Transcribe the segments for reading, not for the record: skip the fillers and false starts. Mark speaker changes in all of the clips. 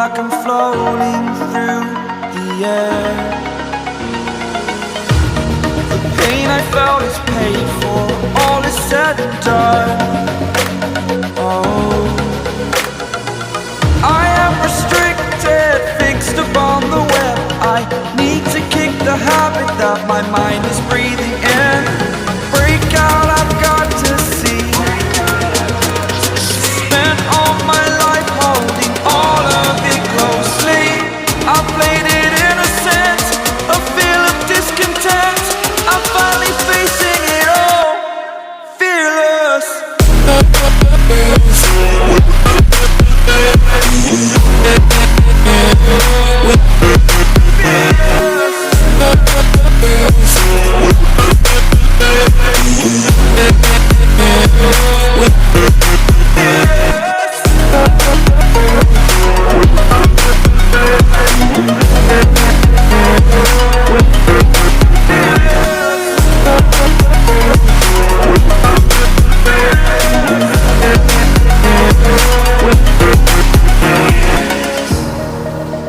Speaker 1: like I'm floating through the air. The pain I felt is paid for, all is said and done. Oh, I am restricted, fixed upon the web. I need to kick the habit that my mind is breathing in. Break out, I've got to see. Spent all my life holding all of it closely. I played it innocent, a feel of discontent. I'm finally facing it all, fearless.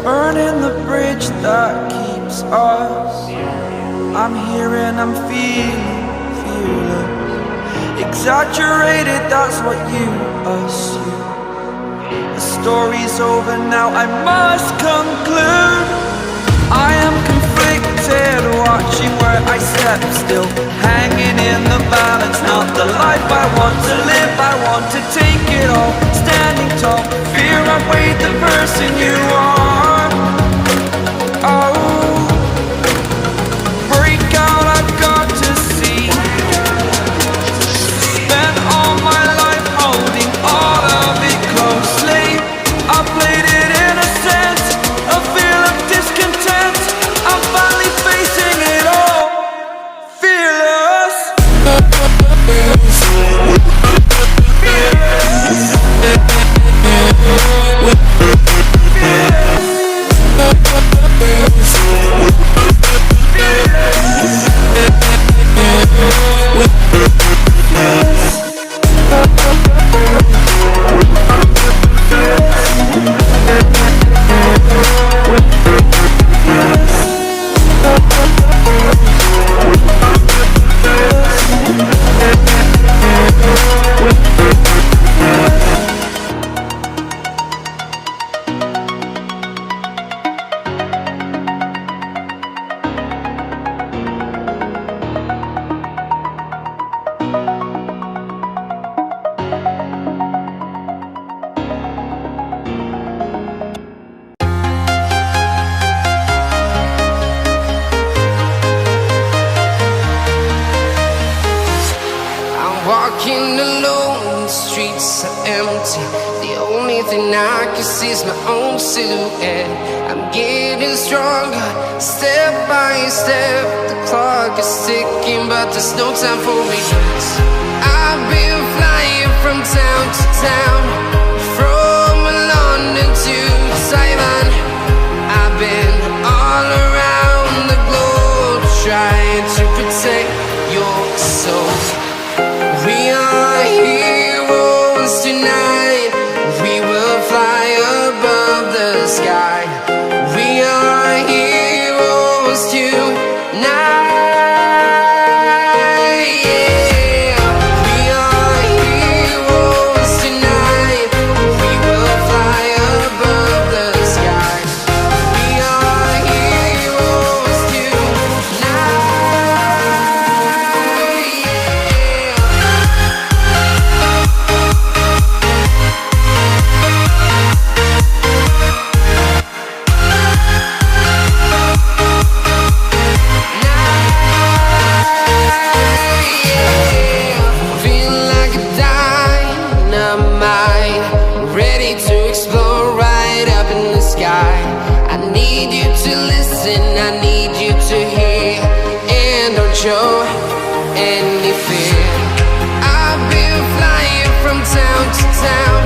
Speaker 1: Burning the bridge that keeps us. I'm here and I'm feeling fearless. Exaggerated, that's what you assume. The story's over now, I must conclude. I am conflicted, watching where I step still, hanging in the balance. Not the life I want to live, I want to take it all. Standing tall, fear I've weighed the person you are. Oh, break out, I've got to see. Spent all my life holding all of it closely. I played it innocent, a feel of discontent. I'm finally facing it all, fearless.
Speaker 2: Walking alone, the streets are empty. The only thing I can see is my own silhouette. I'm getting stronger, step by step. The clock is ticking, but there's no time for regrets. I've been flying from town to town, from London to Taiwan. I've been all around the globe, trying to protect your soul. We are heroes tonight. We will fly above the sky. We are heroes tonight. Yeah. We are heroes tonight. We will fly above the sky. We are heroes tonight. Show any fear. I've been flying from town to town,